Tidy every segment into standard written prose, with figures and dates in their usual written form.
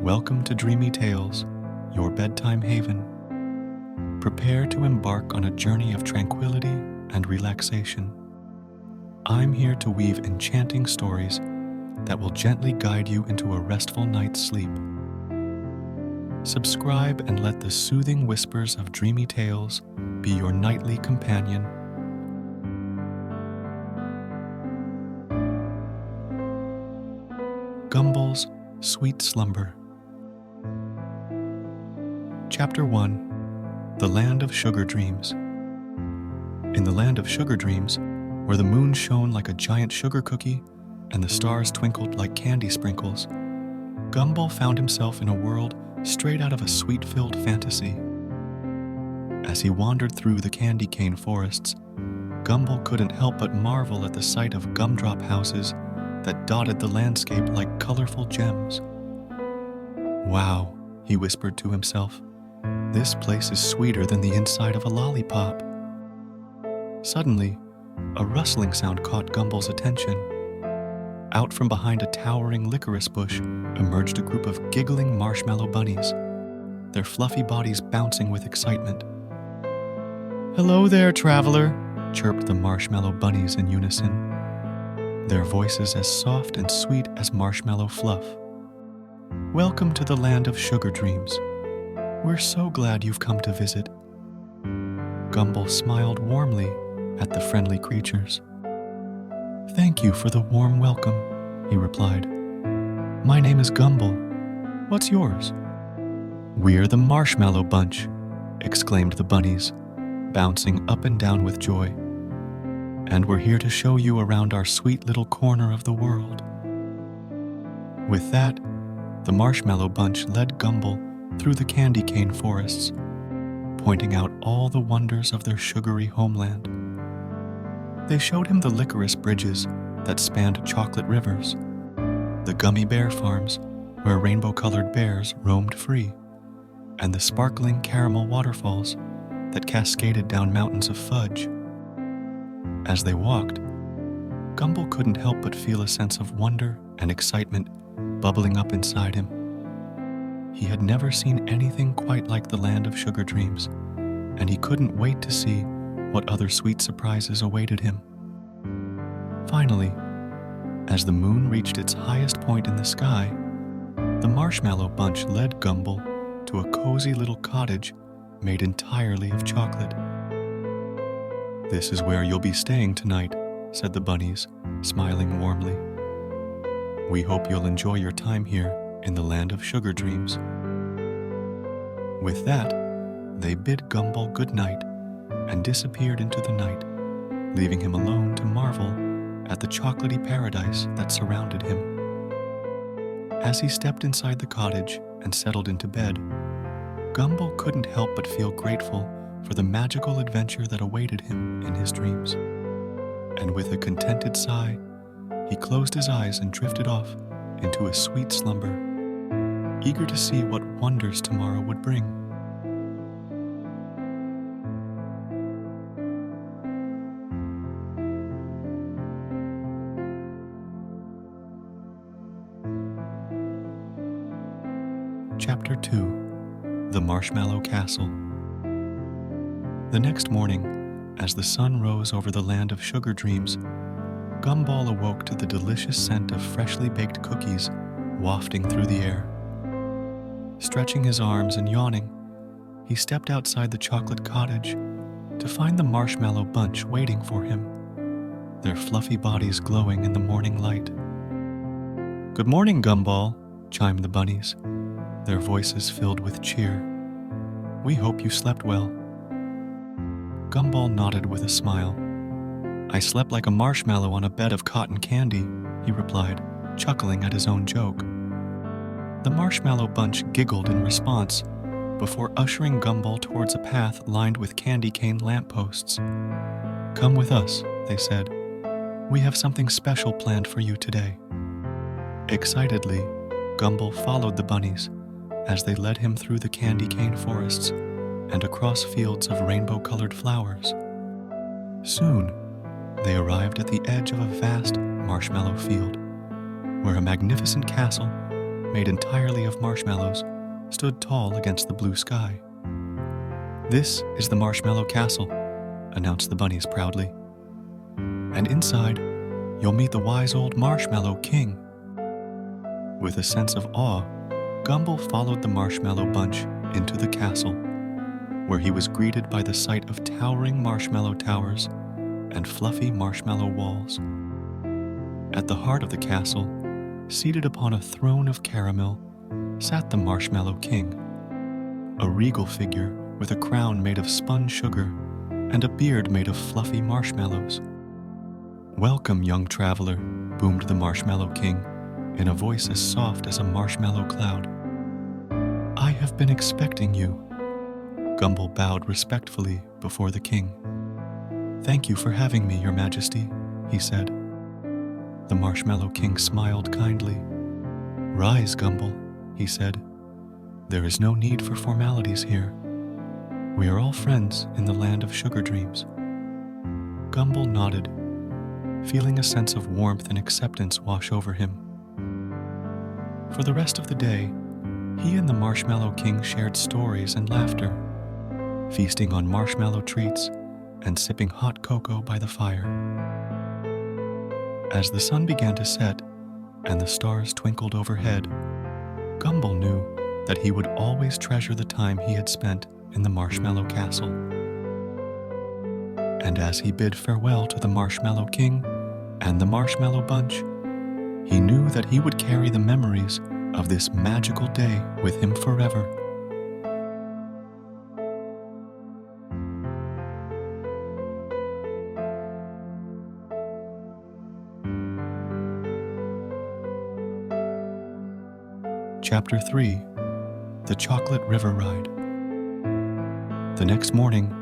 Welcome to Dreamy Tales, your bedtime haven. Prepare to embark on a journey of tranquility and relaxation. I'm here to weave enchanting stories that will gently guide you into a restful night's sleep. Subscribe and let the soothing whispers of Dreamy Tales be your nightly companion. Gumball's Sweet Slumber. Chapter 1. The Land of Sugar Dreams. In the Land of Sugar Dreams, where the moon shone like a giant sugar cookie and the stars twinkled like candy sprinkles, Gumball found himself in a world straight out of a sweet-filled fantasy. As he wandered through the candy cane forests, Gumball couldn't help but marvel at the sight of gumdrop houses that dotted the landscape like colorful gems. "Wow," he whispered to himself, "this place is sweeter than the inside of a lollipop." Suddenly, a rustling sound caught Gumball's attention. Out from behind a towering licorice bush emerged a group of giggling marshmallow bunnies, their fluffy bodies bouncing with excitement. "Hello there, traveler," chirped the marshmallow bunnies in unison, their voices as soft and sweet as marshmallow fluff. "Welcome to the Land of Sugar Dreams. We're so glad you've come to visit." Gumball smiled warmly at the friendly creatures. "Thank you for the warm welcome," he replied. "My name is Gumball. What's yours?" "We're the Marshmallow Bunch," exclaimed the bunnies, bouncing up and down with joy. "And we're here to show you around our sweet little corner of the world." With that, the Marshmallow Bunch led Gumball through the candy cane forests, pointing out all the wonders of their sugary homeland. They showed him the licorice bridges that spanned chocolate rivers, the gummy bear farms where rainbow-colored bears roamed free, and the sparkling caramel waterfalls that cascaded down mountains of fudge. As they walked, Gumball couldn't help but feel a sense of wonder and excitement bubbling up inside him. He had never seen anything quite like the Land of Sugar Dreams, and he couldn't wait to see what other sweet surprises awaited him. Finally, as the moon reached its highest point in the sky, the Marshmallow Bunch led Gumball to a cozy little cottage made entirely of chocolate. "This is where you'll be staying tonight," said the bunnies, smiling warmly. "We hope you'll enjoy your time here in the Land of Sugar Dreams." With that, they bid Gumball good night and disappeared into the night, leaving him alone to marvel at the chocolatey paradise that surrounded him. As he stepped inside the cottage and settled into bed, Gumball couldn't help but feel grateful for the magical adventure that awaited him in his dreams. And with a contented sigh, he closed his eyes and drifted off into a sweet slumber, eager to see what wonders tomorrow would bring. Chapter 2. The Marshmallow Castle. The next morning, as the sun rose over the Land of Sugar Dreams, Gumball awoke to the delicious scent of freshly baked cookies wafting through the air. Stretching his arms and yawning, he stepped outside the chocolate cottage to find the Marshmallow Bunch waiting for him, their fluffy bodies glowing in the morning light. "Good morning, Gumball," chimed the bunnies, their voices filled with cheer. "We hope you slept well." Gumball nodded with a smile. "I slept like a marshmallow on a bed of cotton candy," he replied, chuckling at his own joke. The Marshmallow Bunch giggled in response before ushering Gumball towards a path lined with candy cane lampposts. "Come with us," they said. "We have something special planned for you today." Excitedly, Gumball followed the bunnies as they led him through the candy cane forests and across fields of rainbow-colored flowers. Soon, they arrived at the edge of a vast marshmallow field, where a magnificent castle made entirely of marshmallows stood tall against the blue sky. "This is the Marshmallow Castle," announced the bunnies proudly. "And inside, you'll meet the wise old Marshmallow King." With a sense of awe, Gumball followed the Marshmallow Bunch into the castle, where he was greeted by the sight of towering marshmallow towers and fluffy marshmallow walls. At the heart of the castle, seated upon a throne of caramel, sat the Marshmallow King, a regal figure with a crown made of spun sugar and a beard made of fluffy marshmallows. "Welcome, young traveler," boomed the Marshmallow King in a voice as soft as a marshmallow cloud. "I have been expecting you." Gumball bowed respectfully before the king. "Thank you for having me, Your Majesty," he said. The Marshmallow King smiled kindly. "Rise, Gumball," he said. "There is no need for formalities here. We are all friends in the land of sugar dreams." Gumball nodded, feeling a sense of warmth and acceptance wash over him. For the rest of the day, he and the Marshmallow King shared stories and laughter, feasting on marshmallow treats and sipping hot cocoa by the fire. As the sun began to set and the stars twinkled overhead, Gumball knew that he would always treasure the time he had spent in the Marshmallow Castle. And as he bid farewell to the Marshmallow King and the Marshmallow Bunch, he knew that he would carry the memories of this magical day with him forever. Chapter 3: The Chocolate River Ride. The next morning,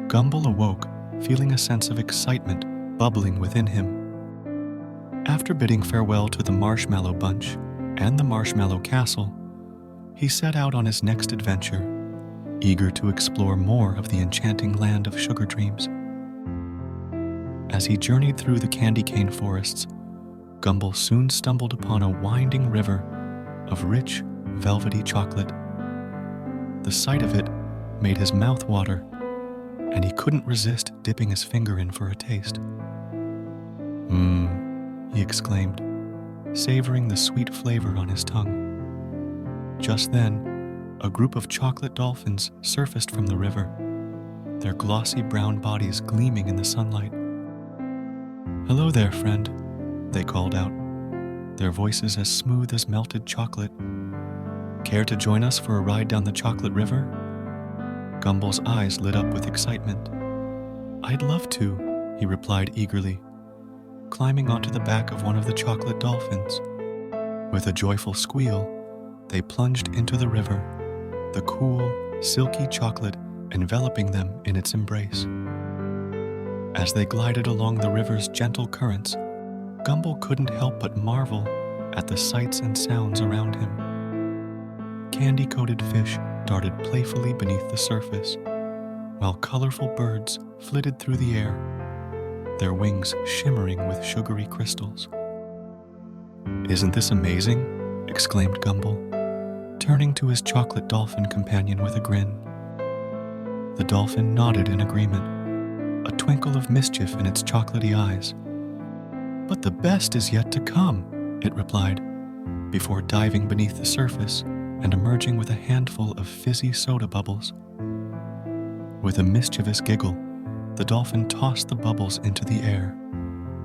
Gumball awoke feeling a sense of excitement bubbling within him. After bidding farewell to the Marshmallow Bunch and the Marshmallow Castle, he set out on his next adventure, eager to explore more of the enchanting land of sugar dreams. As he journeyed through the candy cane forests, Gumball soon stumbled upon a winding river of rich, velvety chocolate. The sight of it made his mouth water, and he couldn't resist dipping his finger in for a taste. He exclaimed, savoring the sweet flavor on his tongue. Just then, a group of chocolate dolphins surfaced from the river, their glossy brown bodies gleaming in the sunlight. "Hello there, friend," they called out, their voices as smooth as melted chocolate. "Care to join us for a ride down the chocolate river?" Gumball's eyes lit up with excitement. "I'd love to," he replied eagerly, climbing onto the back of one of the chocolate dolphins. With a joyful squeal, they plunged into the river, the cool, silky chocolate enveloping them in its embrace. As they glided along the river's gentle currents, Gumball couldn't help but marvel at the sights and sounds around him. Candy-coated fish darted playfully beneath the surface, while colorful birds flitted through the air, their wings shimmering with sugary crystals. "Isn't this amazing?" exclaimed Gumball, turning to his chocolate dolphin companion with a grin. The dolphin nodded in agreement, a twinkle of mischief in its chocolatey eyes. "But the best is yet to come," it replied, before diving beneath the surface and emerging with a handful of fizzy soda bubbles. With a mischievous giggle, the dolphin tossed the bubbles into the air,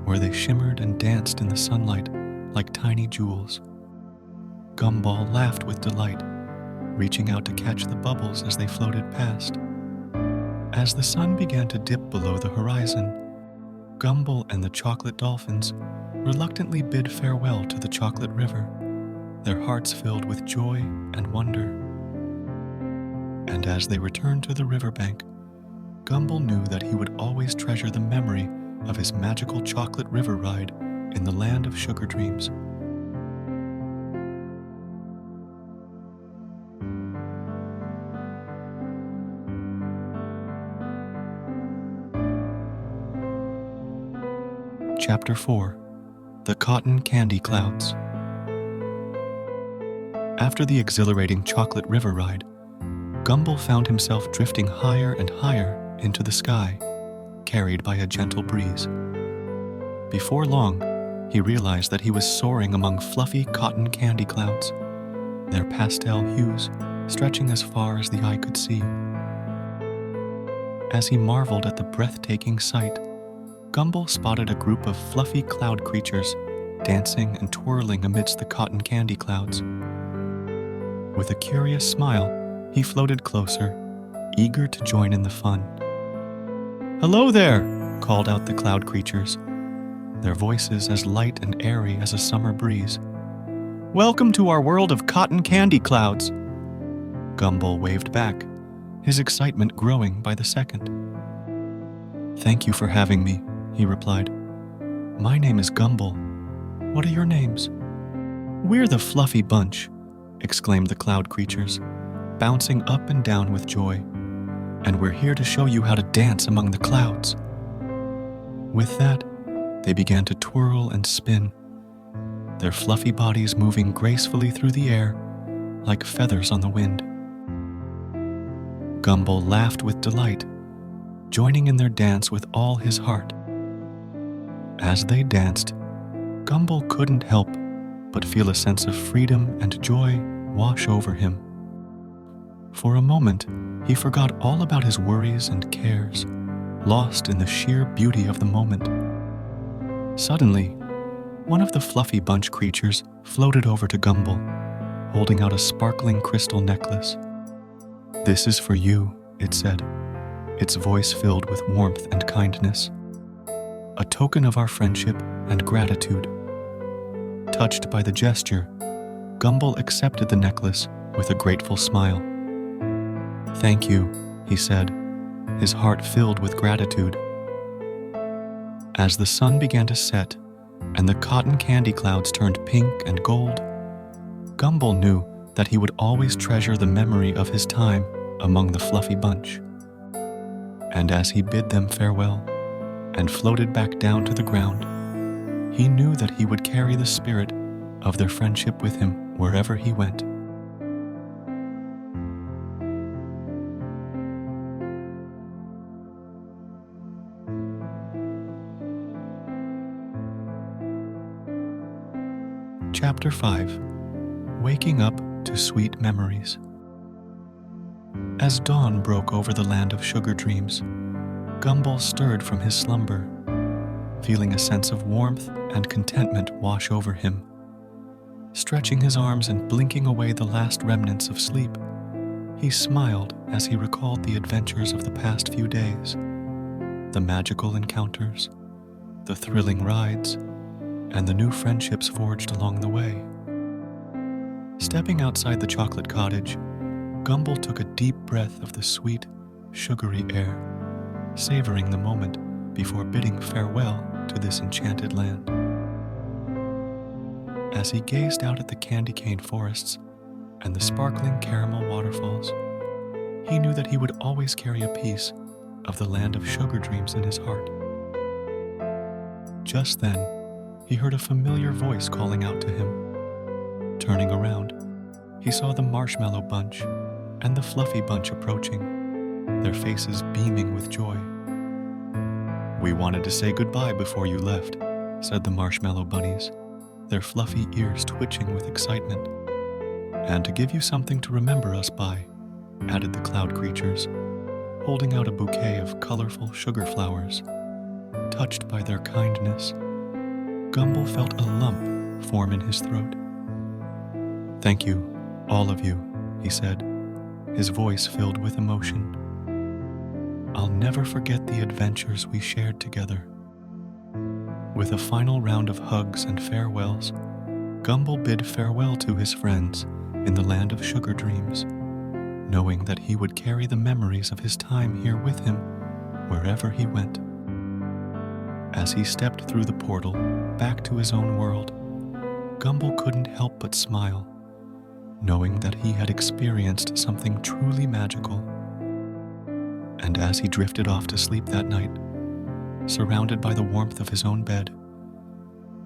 where they shimmered and danced in the sunlight like tiny jewels. Gumball laughed with delight, reaching out to catch the bubbles as they floated past. As the sun began to dip below the horizon, Gumball and the chocolate dolphins reluctantly bid farewell to the chocolate river, their hearts filled with joy and wonder. And as they returned to the riverbank, Gumball knew that he would always treasure the memory of his magical chocolate river ride in the land of sugar dreams. Chapter 4: The Cotton Candy Clouds. After the exhilarating chocolate river ride, Gumball found himself drifting higher and higher into the sky, carried by a gentle breeze. Before long, he realized that he was soaring among fluffy cotton candy clouds, their pastel hues stretching as far as the eye could see. As he marveled at the breathtaking sight, Gumball spotted a group of fluffy cloud creatures dancing and twirling amidst the cotton candy clouds. With a curious smile, he floated closer, eager to join in the fun. "Hello there!" called out the cloud creatures, their voices as light and airy as a summer breeze. "Welcome to our world of cotton candy clouds!" Gumball waved back, his excitement growing by the second. "Thank you for having me," he replied. "My name is Gumball. What are your names?" "We're the Fluffy Bunch," exclaimed the cloud creatures, bouncing up and down with joy. "And we're here to show you how to dance among the clouds." With that, they began to twirl and spin, their fluffy bodies moving gracefully through the air like feathers on the wind. Gumball laughed with delight, joining in their dance with all his heart. As they danced, Gumball couldn't help but feel a sense of freedom and joy wash over him. For a moment, he forgot all about his worries and cares, lost in the sheer beauty of the moment. Suddenly, one of the Fluffy Bunch creatures floated over to Gumball, holding out a sparkling crystal necklace. "This is for you," it said, its voice filled with warmth and kindness. "A token of our friendship and gratitude." Touched by the gesture, Gumball accepted the necklace with a grateful smile. "Thank you," he said, his heart filled with gratitude. As the sun began to set and the cotton candy clouds turned pink and gold, Gumball knew that he would always treasure the memory of his time among the Fluffy Bunch. And as he bid them farewell and floated back down to the ground, he knew that he would carry the spirit of their friendship with him wherever he went. Chapter 5. Waking Up to Sweet Memories. As dawn broke over the land of sugar dreams, Gumball stirred from his slumber, feeling a sense of warmth and contentment wash over him. Stretching his arms and blinking away the last remnants of sleep, he smiled as he recalled the adventures of the past few days, the magical encounters, the thrilling rides, and the new friendships forged along the way. Stepping outside the chocolate cottage, Gumball took a deep breath of the sweet, sugary air, savoring the moment before bidding farewell to this enchanted land. As he gazed out at the candy cane forests and the sparkling caramel waterfalls, he knew that he would always carry a piece of the land of sugar dreams in his heart. Just then, he heard a familiar voice calling out to him. Turning around, he saw the Marshmallow Bunch and the Fluffy Bunch approaching, their faces beaming with joy. "We wanted to say goodbye before you left," said the Marshmallow Bunnies, their fluffy ears twitching with excitement. "And to give you something to remember us by," added the cloud creatures, holding out a bouquet of colorful sugar flowers. Touched by their kindness, Gumball felt a lump form in his throat. "Thank you, all of you," he said, his voice filled with emotion. "I'll never forget the adventures we shared together." With a final round of hugs and farewells, Gumball bid farewell to his friends in the land of sugar dreams, knowing that he would carry the memories of his time here with him wherever he went. As he stepped through the portal back to his own world, Gumball couldn't help but smile, knowing that he had experienced something truly magical. And as he drifted off to sleep that night, surrounded by the warmth of his own bed,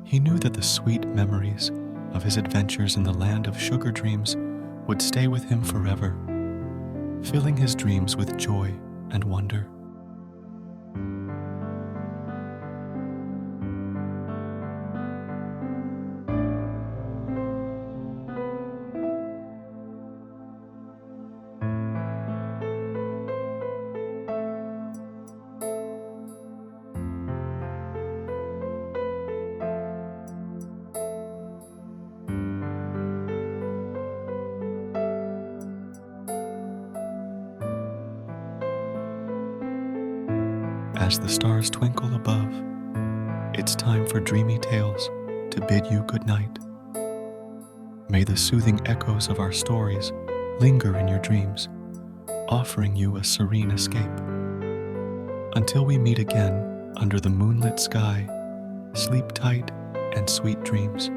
he knew that the sweet memories of his adventures in the land of sugar dreams would stay with him forever, filling his dreams with joy and wonder. As the stars twinkle above, it's time for dreamy tales to bid you good night. May the soothing echoes of our stories linger in your dreams, offering you a serene escape. Until we meet again under the moonlit sky, sleep tight and sweet dreams.